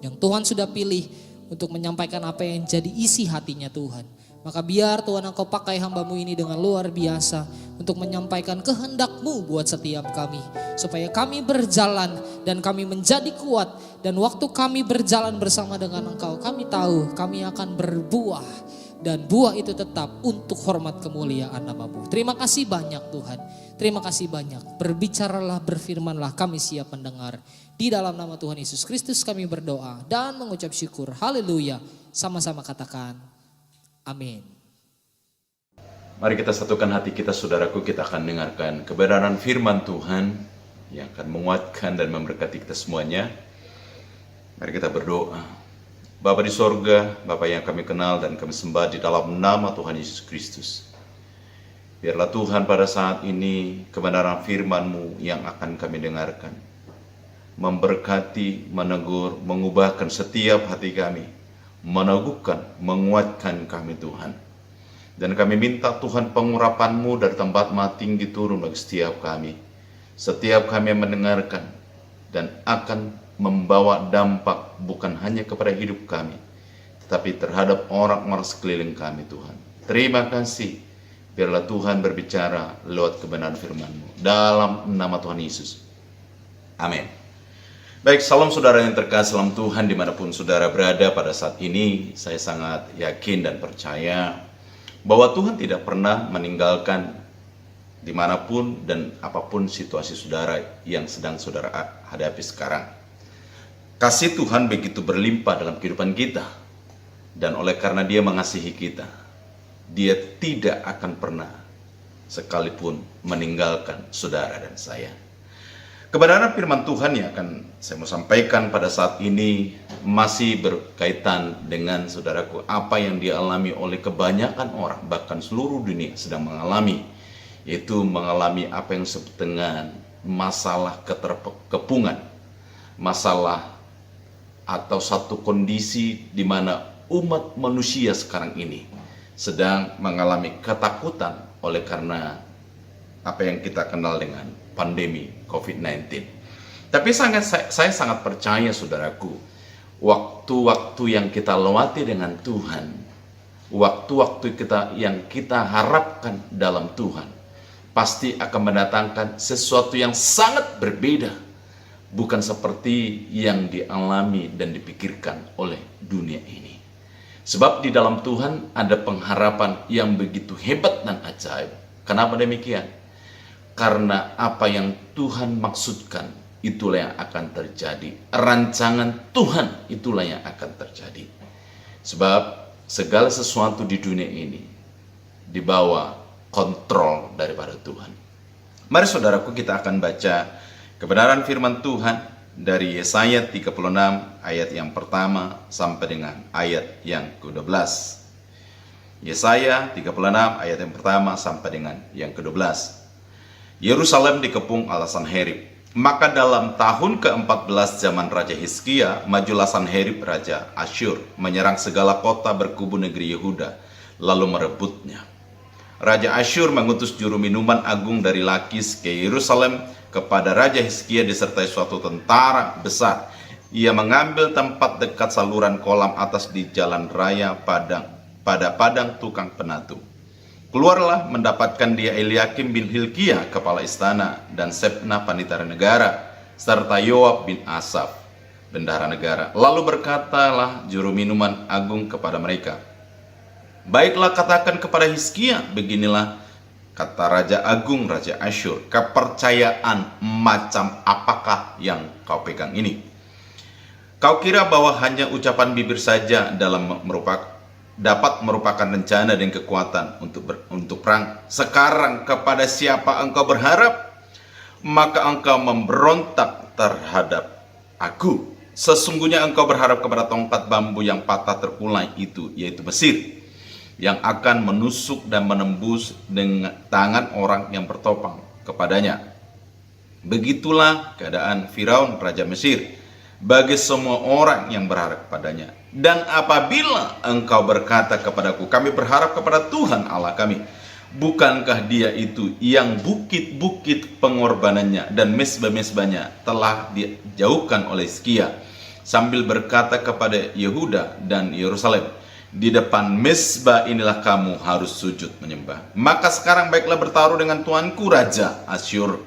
[SPEAKER 3] yang Tuhan sudah pilih untuk menyampaikan apa yang jadi isi hatinya Tuhan. Maka biar Tuhan Engkau pakai hamba-Mu ini dengan luar biasa untuk menyampaikan kehendak-Mu buat setiap kami. Supaya kami berjalan dan kami menjadi kuat. Dan waktu kami berjalan bersama dengan Engkau, kami tahu kami akan berbuah. Dan buah itu tetap untuk hormat kemuliaan nama-Mu. Terima kasih banyak Tuhan. Terima kasih banyak. Berbicaralah, berfirmanlah, kami siap mendengar. Di dalam nama Tuhan Yesus Kristus kami berdoa dan mengucap syukur. Haleluya. Sama-sama katakan amin.
[SPEAKER 5] Mari kita satukan hati kita, saudaraku. Kita akan dengarkan kebenaran firman Tuhan yang akan menguatkan dan memberkati kita semuanya. Mari kita berdoa. Bapa di sorga, Bapa yang kami kenal dan kami sembah di dalam nama Tuhan Yesus Kristus. Biarlah Tuhan pada saat ini kebenaran firman-Mu yang akan kami dengarkan. Memberkati, menegur, mengubahkan setiap hati kami. Meneguhkan, menguatkan kami Tuhan. Dan kami minta Tuhan pengurapan-Mu dari tempat Maha Tinggi turun bagi setiap kami. Setiap kami yang mendengarkan dan akan membawa dampak bukan hanya kepada hidup kami, tetapi terhadap orang-orang sekeliling kami Tuhan. Terima kasih. Biarlah Tuhan berbicara lewat kebenaran firman-Mu. Dalam nama Tuhan Yesus. Amin. Baik, salam saudara yang terkasih, salam Tuhan dimanapun saudara berada pada saat ini. Saya sangat yakin dan percaya bahwa Tuhan tidak pernah meninggalkan dimanapun dan apapun situasi saudara yang sedang saudara hadapi sekarang. Kasih Tuhan begitu berlimpah dalam kehidupan kita. Dan oleh karena Dia mengasihi kita, Dia tidak akan pernah sekalipun meninggalkan saudara dan saya. Kebenaran firman Tuhan yang akan saya mau sampaikan pada saat ini masih berkaitan dengan saudaraku, apa yang dialami oleh kebanyakan orang, bahkan seluruh dunia sedang mengalami, yaitu mengalami apa yang disebut dengan masalah keterkepungan, masalah atau satu kondisi di mana umat manusia sekarang ini sedang mengalami ketakutan oleh karena apa yang kita kenal dengan pandemi COVID-19. Tapi saya sangat percaya saudaraku, waktu-waktu yang kita lewati dengan Tuhan, waktu-waktu yang kita harapkan dalam Tuhan, pasti akan mendatangkan sesuatu yang sangat berbeda. Bukan seperti yang dialami dan dipikirkan oleh dunia ini. Sebab di dalam Tuhan ada pengharapan yang begitu hebat dan ajaib. Kenapa demikian? Karena apa yang Tuhan maksudkan itulah yang akan terjadi. Rancangan Tuhan itulah yang akan terjadi. Sebab segala sesuatu di dunia ini dibawa kontrol daripada Tuhan. Mari saudaraku, kita akan baca kebenaran firman Tuhan dari Yesaya 36 ayat yang pertama sampai dengan ayat yang ke-12. Yesaya 36 ayat yang pertama sampai dengan yang ke-12. Yerusalem dikepung ala Sanherib. Maka dalam tahun ke-14 zaman Raja Hizkia, majulah Sanherib Raja Asyur menyerang segala kota berkubu negeri Yehuda, lalu merebutnya. Raja Asyur mengutus juru minuman agung dari Lakis ke Yerusalem kepada Raja Hizkia disertai suatu tentara besar. Ia mengambil tempat dekat saluran kolam atas di jalan raya pada padang tukang penatu. Keluarlah mendapatkan dia Eliakim bin Hilkiah kepala istana dan Sebna panitera negara serta Yoab bin Asaf bendahara negara. Lalu berkatalah juru minuman agung kepada mereka, Baiklah katakan kepada Hizkia, beginilah kata Raja Agung, Raja Asyur, kepercayaan macam apakah yang kau pegang ini? Kau kira bahwa hanya ucapan bibir saja dapat merupakan rencana dan kekuatan untuk perang? Sekarang kepada siapa engkau berharap? Maka engkau memberontak terhadap aku. Sesungguhnya engkau berharap kepada tongkat bambu yang patah terkulai itu, yaitu Mesir, yang akan menusuk dan menembus dengan tangan orang yang bertopang kepadanya. Begitulah keadaan Firaun Raja Mesir bagi semua orang yang berharap kepadanya. Dan apabila engkau berkata kepadaku, kami berharap kepada Tuhan Allah kami, bukankah dia itu yang bukit-bukit pengorbanannya dan mezbah-mezbahnya telah dijauhkan oleh Hizkia, sambil berkata kepada Yehuda dan Yerusalem, di depan mezbah inilah kamu harus sujud menyembah. Maka sekarang baiklah bertaruh dengan tuanku Raja Asyur.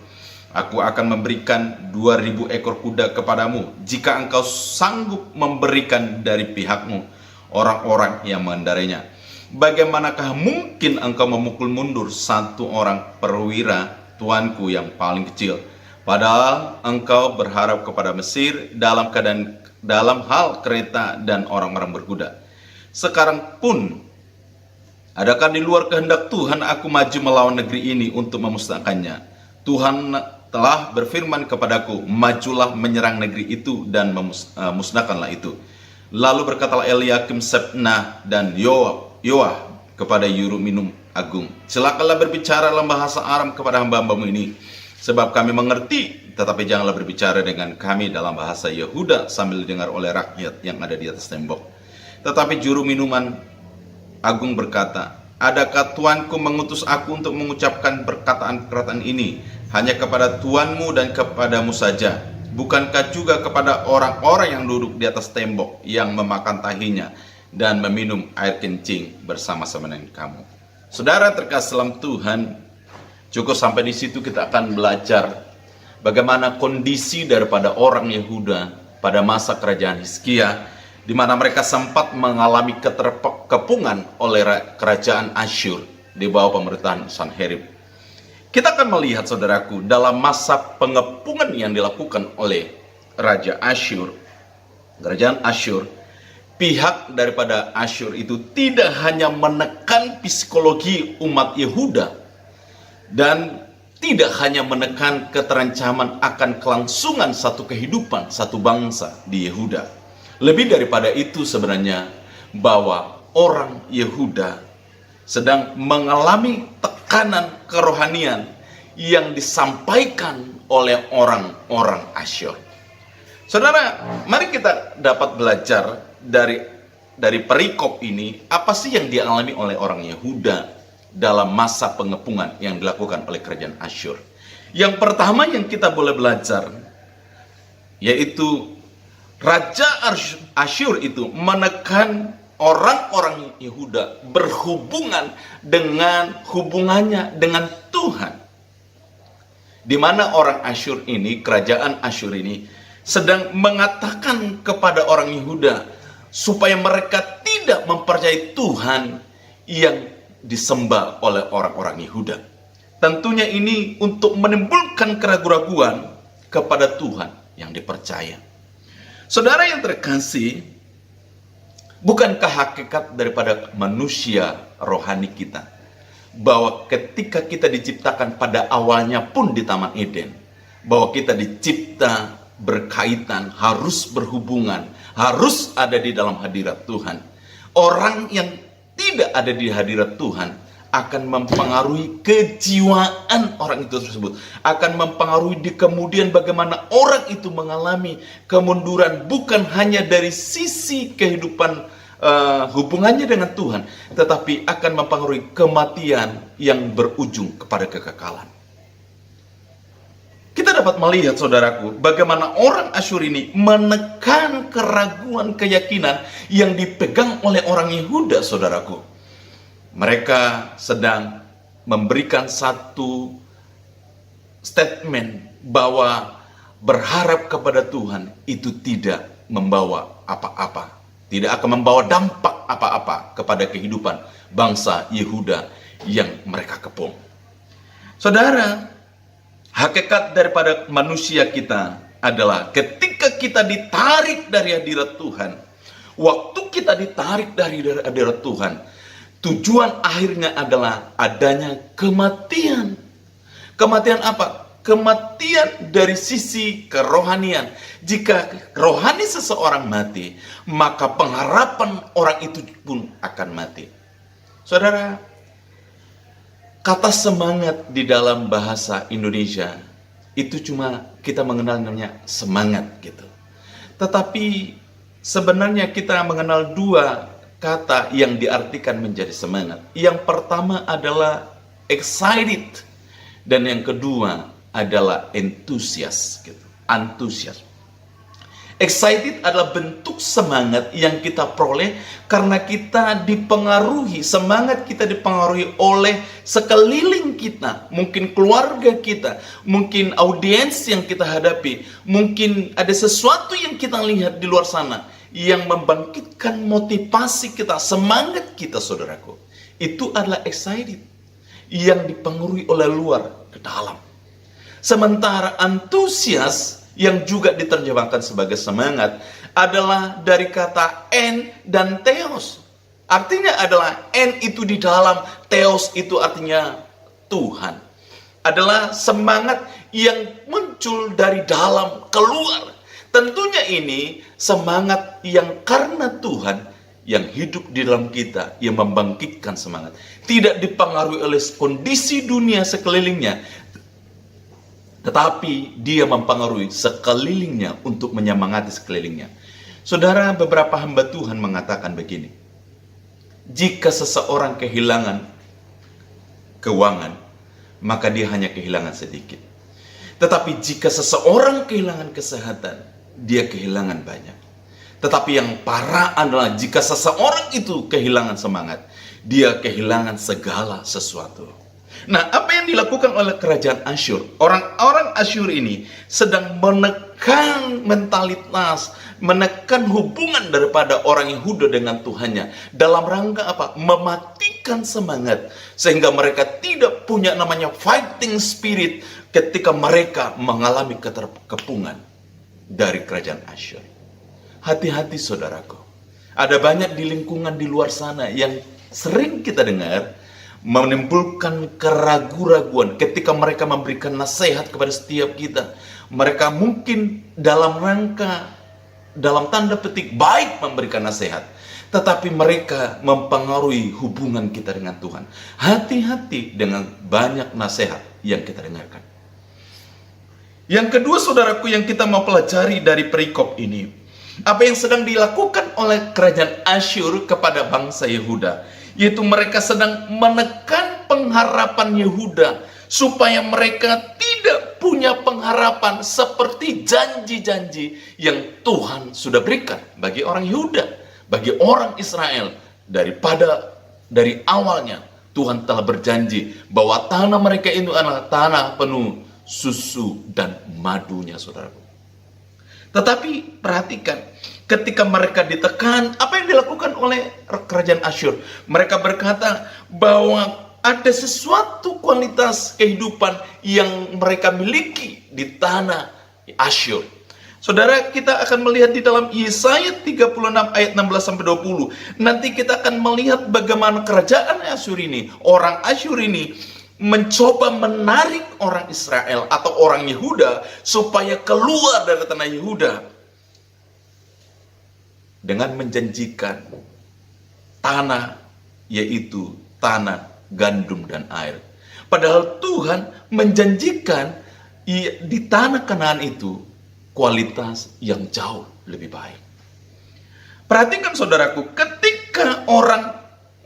[SPEAKER 5] Aku akan memberikan 2000 ekor kuda kepadamu, jika engkau sanggup memberikan dari pihakmu orang-orang yang mengendarainya. Bagaimanakah mungkin engkau memukul mundur satu orang perwira tuanku yang paling kecil, padahal engkau berharap kepada Mesir dalam hal kereta dan orang-orang berkuda. Sekarang pun, adakah di luar kehendak Tuhan aku maju melawan negeri ini untuk memusnahkannya? Tuhan telah berfirman kepadaku, majulah menyerang negeri itu dan musnahkanlah itu. Lalu berkatalah Eliakim, Sebna dan Yoah kepada juru minum agung, celakalah berbicara dalam bahasa Aram kepada hamba-hambamu ini, sebab kami mengerti, tetapi janganlah berbicara dengan kami dalam bahasa Yehuda sambil didengar oleh rakyat yang ada di atas tembok. Tetapi juru minuman agung berkata, adakah tuanku mengutus aku untuk mengucapkan perkataan-perkataan ini hanya kepada tuanmu dan kepadamu saja? Bukankah juga kepada orang-orang yang duduk di atas tembok, yang memakan tahinya dan meminum air kencing bersama-sama dengan kamu? Saudara terkasih dalam Tuhan, cukup sampai di situ kita akan belajar bagaimana kondisi daripada orang Yehuda pada masa kerajaan Hizkia, di mana mereka sempat mengalami kepungan oleh kerajaan Asyur di bawah pemerintahan Sanherib. Kita akan melihat, saudaraku, dalam masa pengepungan yang dilakukan oleh Raja Asyur, kerajaan Asyur, pihak daripada Asyur itu tidak hanya menekan psikologi umat Yehuda dan tidak hanya menekan keterancaman akan kelangsungan satu kehidupan, satu bangsa di Yehuda. Lebih daripada itu sebenarnya, bahwa orang Yehuda sedang mengalami tekanan kerohanian yang disampaikan oleh orang-orang Asyur. Saudara, mari kita dapat belajar dari perikop ini, apa sih yang dialami oleh orang Yehuda dalam masa pengepungan yang dilakukan oleh kerajaan Asyur. Yang pertama yang kita boleh belajar, yaitu Raja Asyur itu menekan orang-orang Yehuda berhubungan dengan hubungannya dengan Tuhan. Di mana orang Asyur ini, kerajaan Asyur ini sedang mengatakan kepada orang Yehuda supaya mereka tidak mempercayai Tuhan yang disembah oleh orang-orang Yehuda. Tentunya ini untuk menimbulkan keraguan-raguan kepada Tuhan yang dipercaya. Saudara yang terkasih, bukankah hakikat daripada manusia rohani kita, bahwa ketika kita diciptakan pada awalnya pun di Taman Eden, bahwa kita dicipta berkaitan, harus berhubungan, harus ada di dalam hadirat Tuhan. Orang yang tidak ada di hadirat Tuhan akan mempengaruhi kejiwaan orang itu tersebut, akan mempengaruhi di kemudian bagaimana orang itu mengalami kemunduran, bukan hanya dari sisi kehidupan hubungannya dengan Tuhan, tetapi akan mempengaruhi kematian yang berujung kepada kekekalan. Kita dapat melihat, saudaraku, bagaimana orang Asyur ini menekan keraguan keyakinan yang dipegang oleh orang Yehuda, saudaraku. Mereka sedang memberikan satu statement bahwa berharap kepada Tuhan itu tidak membawa apa-apa. tidak akan membawa dampak apa-apa kepada kehidupan bangsa Yehuda yang mereka kepung. Saudara, hakikat daripada manusia kita adalah ketika kita ditarik dari hadirat Tuhan, waktu kita ditarik dari hadirat Tuhan, tujuan akhirnya adalah adanya kematian. Kematian apa? Kematian dari sisi kerohanian. Jika rohani seseorang mati, maka pengharapan orang itu pun akan mati. Saudara, kata semangat di dalam bahasa Indonesia itu cuma kita mengenal namanya semangat gitu. Tetapi sebenarnya kita mengenal dua kata yang diartikan menjadi semangat. Yang pertama adalah excited dan yang kedua adalah antusias gitu. Antusias. Excited adalah bentuk semangat yang kita peroleh karena kita dipengaruhi, semangat kita dipengaruhi oleh sekeliling kita, mungkin keluarga kita, mungkin audiens yang kita hadapi, mungkin ada sesuatu yang kita lihat di luar sana yang membangkitkan motivasi kita, semangat kita, saudaraku. Itu adalah excited yang dipengaruhi oleh luar ke dalam. Sementara antusias yang juga diterjemahkan sebagai semangat adalah dari kata en dan theos. Artinya adalah en itu di dalam, theos itu artinya Tuhan. Adalah semangat yang muncul dari dalam keluar. Tentunya ini semangat yang karena Tuhan yang hidup di dalam kita, yang membangkitkan semangat. Tidak dipengaruhi oleh kondisi dunia sekelilingnya, tetapi dia mempengaruhi sekelilingnya untuk menyemangati sekelilingnya. Saudara, beberapa hamba Tuhan mengatakan begini: jika seseorang kehilangan keuangan, maka dia hanya kehilangan sedikit. Tetapi jika seseorang kehilangan kesehatan, dia kehilangan banyak. Tetapi yang parah adalah jika seseorang itu kehilangan semangat, dia kehilangan segala sesuatu. Nah, apa yang dilakukan oleh kerajaan Asyur? Orang-orang Asyur ini sedang menekan mentalitas, menekan hubungan daripada orang Yehuda dengan Tuhannya. Dalam rangka apa? Mematikan semangat. Sehingga mereka tidak punya namanya fighting spirit ketika mereka mengalami keterkepungan dari kerajaan Asyur. Hati-hati saudaraku. Ada banyak di lingkungan di luar sana yang sering kita dengar menimbulkan keraguan-raguan ketika mereka memberikan nasihat kepada setiap kita. Mereka mungkin dalam rangka, dalam tanda petik baik memberikan nasihat, tetapi mereka mempengaruhi hubungan kita dengan Tuhan. Hati-hati dengan banyak nasihat yang kita dengarkan. Yang kedua, saudaraku, yang kita mau pelajari dari perikop ini, apa yang sedang dilakukan oleh kerajaan Asyur kepada bangsa Yehuda, yaitu mereka sedang menekan pengharapan Yehuda supaya mereka tidak punya pengharapan seperti janji-janji yang Tuhan sudah berikan bagi orang Yehuda, bagi orang Israel. Dari awalnya Tuhan telah berjanji bahwa tanah mereka itu adalah tanah penuh susu dan madunya, saudaraku. Tetapi perhatikan, ketika mereka ditekan, apa yang dilakukan oleh kerajaan Asyur? Mereka berkata bahwa ada sesuatu kualitas kehidupan yang mereka miliki di tanah Asyur. Saudara, kita akan melihat di dalam Yesaya 36 ayat 16-20. Nanti kita akan melihat bagaimana kerajaan Asyur ini, orang Asyur ini mencoba menarik orang Israel atau orang Yehuda supaya keluar dari tanah Yehuda dengan menjanjikan tanah, yaitu tanah gandum dan air. Padahal Tuhan menjanjikan di tanah Kanaan itu kualitas yang jauh lebih baik. Perhatikan saudaraku, ketika orang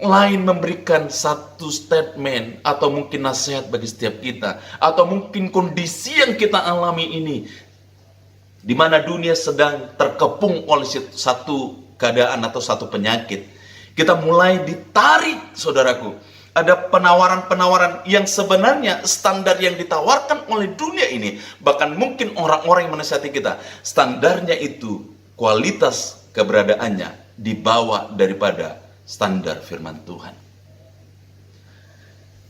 [SPEAKER 5] lain memberikan satu statement atau mungkin nasihat bagi setiap kita, atau mungkin kondisi yang kita alami ini, di mana dunia sedang terkepung oleh satu keadaan atau satu penyakit, kita mulai ditarik, saudaraku. Ada penawaran-penawaran yang sebenarnya standar yang ditawarkan oleh dunia ini, bahkan mungkin orang-orang yang menasihati kita, standarnya itu kualitas keberadaannya di bawah daripada standar firman Tuhan.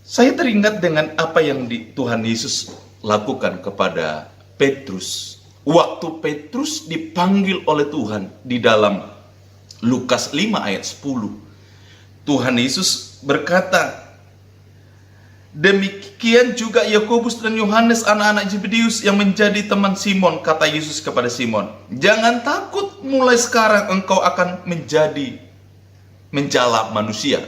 [SPEAKER 5] Saya teringat dengan apa yang Tuhan Yesus lakukan kepada Petrus. Waktu Petrus dipanggil oleh Tuhan di dalam Lukas 5 ayat 10. Tuhan Yesus berkata, demikian juga Yakobus dan Yohanes anak-anak Zebedeus yang menjadi teman Simon. Kata Yesus kepada Simon, jangan takut, mulai sekarang engkau akan menjadi menjala manusia.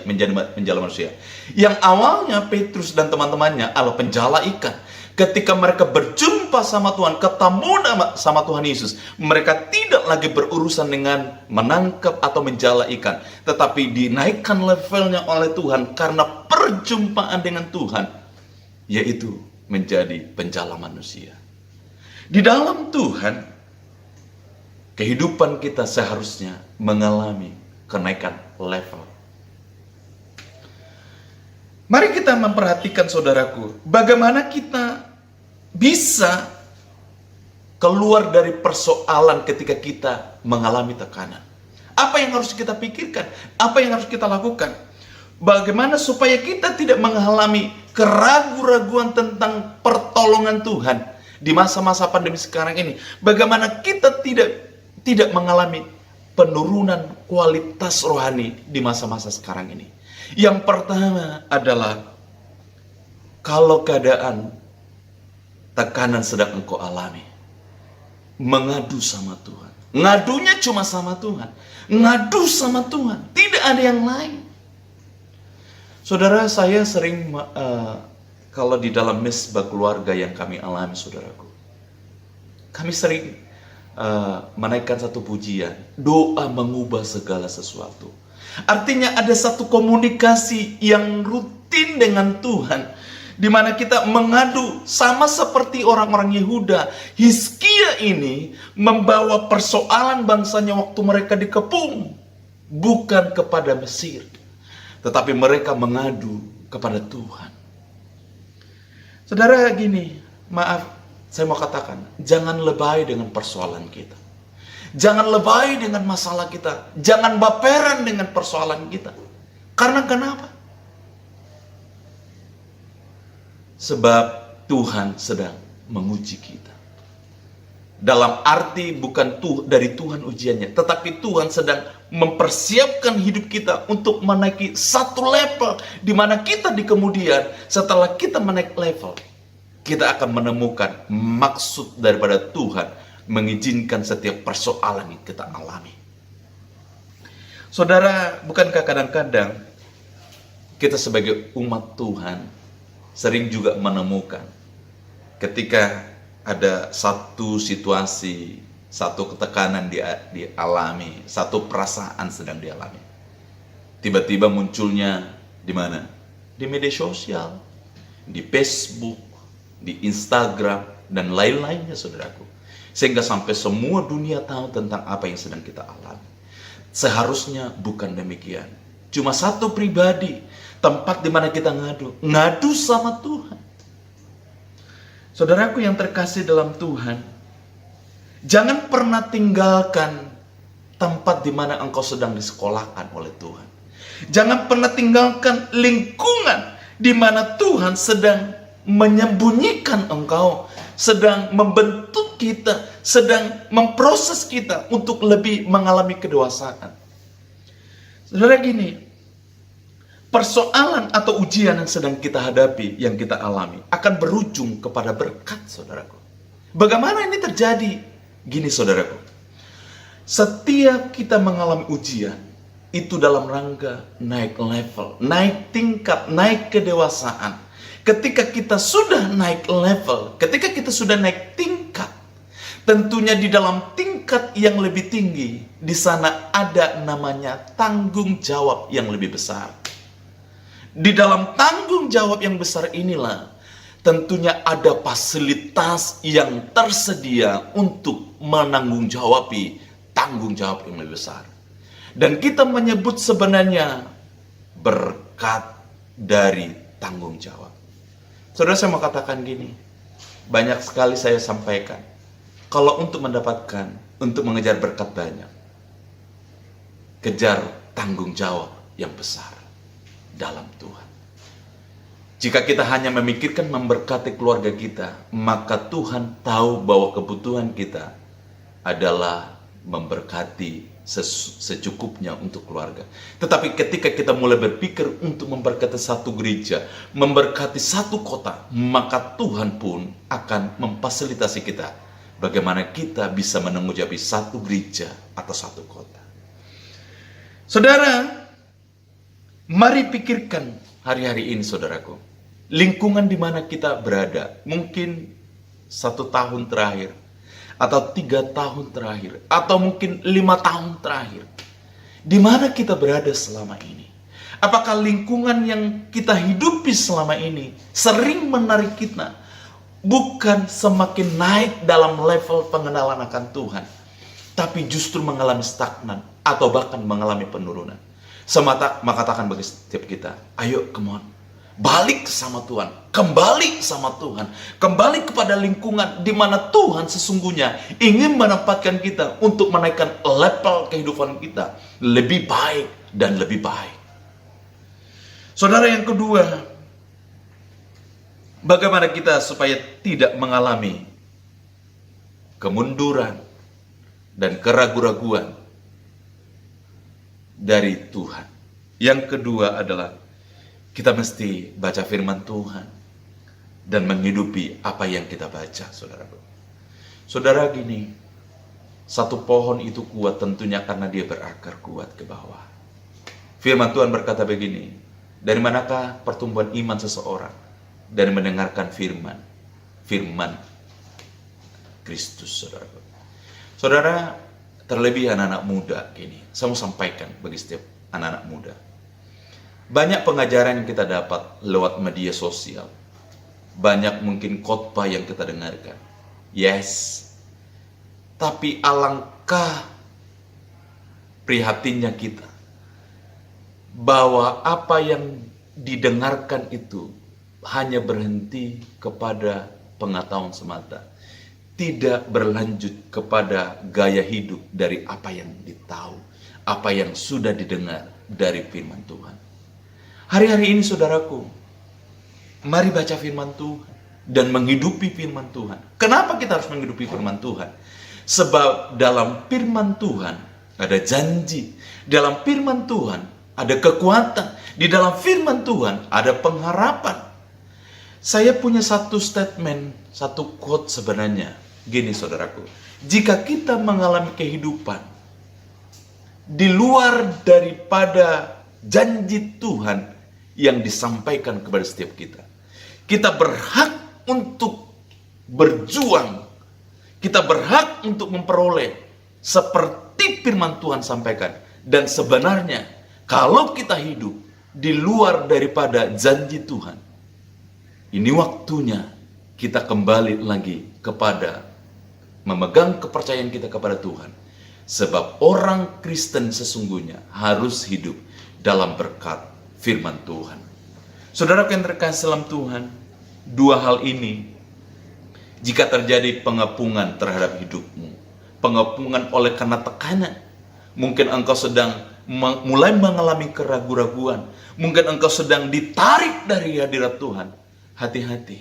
[SPEAKER 5] Yang awalnya Petrus dan teman-temannya adalah penjala ikan. Ketika mereka berjumpa sama Tuhan, ketemu sama Tuhan Yesus, mereka tidak lagi berurusan dengan menangkap atau menjala ikan, tetapi dinaikkan levelnya oleh Tuhan karena perjumpaan dengan Tuhan, yaitu menjadi penjala manusia. Di dalam Tuhan, kehidupan kita seharusnya mengalami kenaikan level. Mari kita memperhatikan, saudaraku, bagaimana kita bisa keluar dari persoalan ketika kita mengalami tekanan. Apa yang harus kita pikirkan? Apa yang harus kita lakukan? Bagaimana supaya kita tidak mengalami keraguan-raguan tentang pertolongan Tuhan di masa-masa pandemi sekarang ini? Bagaimana kita tidak mengalami penurunan kualitas rohani di masa-masa sekarang ini? Yang pertama adalah, kalau keadaan tekanan sedang engkau alami, mengadu sama Tuhan. Ngadunya cuma sama Tuhan. Ngadu sama Tuhan, tidak ada yang lain. Saudara, saya sering kalau di dalam mesbah keluarga yang kami alami, saudaraku, kami sering menaikkan satu pujian, doa mengubah segala sesuatu. Artinya ada satu komunikasi yang rutin dengan Tuhan, di mana kita mengadu sama seperti orang-orang Yehuda. Hizkia ini membawa persoalan bangsanya waktu mereka dikepung, bukan kepada Mesir, tetapi mereka mengadu kepada Tuhan. Saudara, gini, maaf, saya mau katakan, jangan lebay dengan persoalan kita. Jangan lebay dengan masalah kita. Jangan baperan dengan persoalan kita. Karena kenapa? Sebab Tuhan sedang menguji kita. Dalam arti bukan dari Tuhan ujiannya, tetapi Tuhan sedang mempersiapkan hidup kita untuk menaiki satu level, di mana kita di kemudian, setelah kita menaik level, kita akan menemukan maksud daripada Tuhan mengizinkan setiap persoalan yang kita alami. Saudara, bukankah kadang-kadang kita sebagai umat Tuhan sering juga menemukan ketika ada satu situasi, satu ketekanan dialami, satu perasaan sedang dialami, tiba-tiba munculnya di mana? Di media sosial, di Facebook, di Instagram, dan lain-lainnya, saudaraku. Sehingga sampai semua dunia tahu tentang apa yang sedang kita alami. Seharusnya bukan demikian. Cuma satu pribadi, tempat di mana kita ngadu sama Tuhan. Saudaraku yang terkasih dalam Tuhan, jangan pernah tinggalkan tempat di mana engkau sedang disekolahkan oleh Tuhan. Jangan pernah tinggalkan lingkungan di mana Tuhan sedang menyembunyikan engkau, sedang membentuk kita, sedang memproses kita untuk lebih mengalami kedewasaan. Saudara, gini, persoalan atau ujian yang sedang kita hadapi, yang kita alami, akan berujung kepada berkat, saudaraku. Bagaimana ini terjadi? Gini, saudaraku, setiap kita mengalami ujian, itu dalam rangka naik level, naik tingkat, naik kedewasaan. Ketika kita sudah naik level, ketika kita sudah naik tingkat, tentunya di dalam tingkat yang lebih tinggi, di sana ada namanya tanggung jawab yang lebih besar. Di dalam tanggung jawab yang besar inilah, tentunya ada fasilitas yang tersedia untuk menanggung-jawabi tanggung jawab yang lebih besar. Dan kita menyebut sebenarnya berkat dari tanggung jawab. Saudara, saya mau katakan gini, banyak sekali saya sampaikan, kalau untuk mengejar berkat banyak, kejar tanggung jawab yang besar dalam Tuhan. Jika kita hanya memikirkan memberkati keluarga kita, maka Tuhan tahu bahwa kebutuhan kita adalah memberkati secukupnya untuk keluarga. Tetapi ketika kita mulai berpikir untuk memberkati satu gereja, memberkati satu kota, maka Tuhan pun akan memfasilitasi kita bagaimana kita bisa menangguhjabi satu gereja atau satu kota. Saudara, mari pikirkan hari-hari ini, saudaraku, lingkungan di mana kita berada. Mungkin 1 tahun terakhir, atau 3 tahun terakhir, atau mungkin 5 tahun terakhir. Di mana kita berada selama ini? Apakah lingkungan yang kita hidupi selama ini sering menarik kita, bukan semakin naik dalam level pengenalan akan Tuhan, tapi justru mengalami stagnan atau bahkan mengalami penurunan? Maka katakan bagi setiap kita, ayo come on, balik sama Tuhan, kembali sama Tuhan, kembali kepada lingkungan di mana Tuhan sesungguhnya ingin menempatkan kita untuk menaikkan level kehidupan kita lebih baik dan lebih baik. Saudara, yang kedua, bagaimana kita supaya tidak mengalami kemunduran dan keraguan-raguan dari Tuhan. Yang kedua adalah kita mesti baca firman Tuhan dan menghidupi apa yang kita baca, saudaraku. Saudara, gini, satu pohon itu kuat tentunya karena dia berakar kuat ke bawah. Firman Tuhan berkata begini, dari manakah pertumbuhan iman seseorang? Dari mendengarkan firman Kristus, saudaraku. Saudara, terlebih anak-anak muda gini, saya mau sampaikan bagi setiap anak-anak muda. Banyak pengajaran yang kita dapat lewat media sosial. Banyak mungkin khotbah yang kita dengarkan. Yes. Tapi alangkah prihatinnya kita bahwa apa yang didengarkan itu hanya berhenti kepada pengetahuan semata. Tidak berlanjut kepada gaya hidup dari apa yang ditahu, apa yang sudah didengar dari firman Tuhan. Hari-hari ini, saudaraku, mari baca firman Tuhan dan menghidupi firman Tuhan. Kenapa kita harus menghidupi firman Tuhan? Sebab dalam firman Tuhan ada janji, dalam firman Tuhan ada kekuatan, di dalam firman Tuhan ada pengharapan. Saya punya satu statement, satu quote sebenarnya. Gini, saudaraku, jika kita mengalami kehidupan di luar daripada janji Tuhan yang disampaikan kepada setiap kita, kita berhak untuk berjuang, kita berhak untuk memperoleh seperti firman Tuhan sampaikan. Dan sebenarnya kalau kita hidup di luar daripada janji Tuhan, ini waktunya kita kembali lagi kepada memegang kepercayaan kita kepada Tuhan. Sebab orang Kristen sesungguhnya harus hidup dalam berkat firman Tuhan. Saudara yang terkasih dalam Tuhan, dua hal ini, jika terjadi pengepungan terhadap hidupmu, pengepungan oleh karena tekanan, mungkin engkau sedang mulai mengalami keraguan-raguan, mungkin engkau sedang ditarik dari hadirat Tuhan, hati-hati.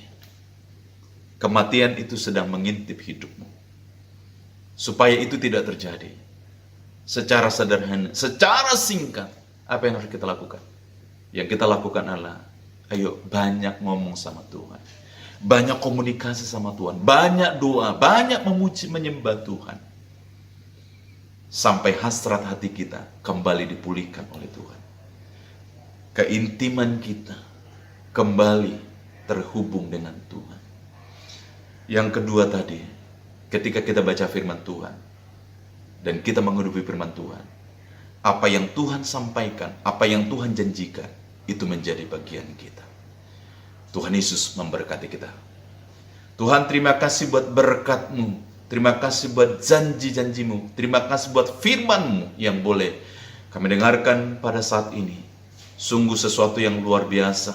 [SPEAKER 5] Kematian itu sedang mengintip hidupmu. Supaya itu tidak terjadi, secara sederhana, secara singkat, apa yang harus kita lakukan? Yang kita lakukan adalah, ayo banyak ngomong sama Tuhan, banyak komunikasi sama Tuhan, banyak doa, banyak memuji menyembah Tuhan, sampai hasrat hati kita kembali dipulihkan oleh Tuhan. Keintiman kita kembali terhubung dengan Tuhan. Yang kedua tadi, ketika kita baca firman Tuhan dan kita menghidupi firman Tuhan, apa yang Tuhan sampaikan, apa yang Tuhan janjikan, itu menjadi bagian kita. Tuhan Yesus memberkati kita. Tuhan, terima kasih buat berkat-Mu, terima kasih buat janji-janji-Mu, terima kasih buat firman-Mu yang boleh kami dengarkan pada saat ini. Sungguh sesuatu yang luar biasa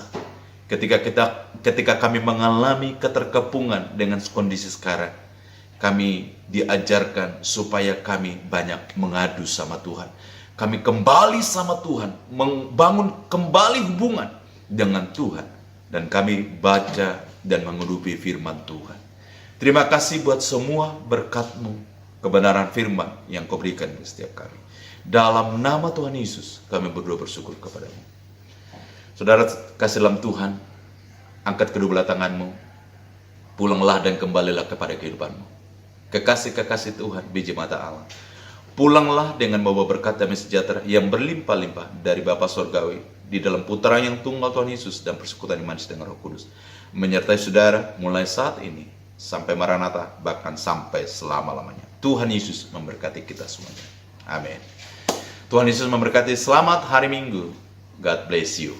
[SPEAKER 5] ketika kami mengalami keterkepungan dengan kondisi sekarang. Kami diajarkan supaya kami banyak mengadu sama Tuhan. kami kembali sama Tuhan, membangun kembali hubungan dengan Tuhan, dan kami baca dan mengudupi firman Tuhan. Terima kasih buat semua berkat-Mu, kebenaran firman yang Kau berikan ke setiap kami. Dalam nama Tuhan Yesus, kami berdoa bersyukur kepada-Mu. Saudara kasih dalam Tuhan, angkat kedua belah tangan-Mu, pulanglah dan kembalilah kepada kehidupan-Mu. Kekasih-kekasih Tuhan, biji mata Allah, pulanglah dengan membawa berkat damai sejahtera yang berlimpah-limpah dari Bapa Sorgawi di dalam Putra yang tunggal Tuhan Yesus dan persekutuan yang manis dengan Roh Kudus, menyertai saudara mulai saat ini sampai Maranatha, bahkan sampai selama-lamanya. Tuhan Yesus memberkati kita semuanya. Amin. Tuhan Yesus memberkati. Selamat hari Minggu. God bless you.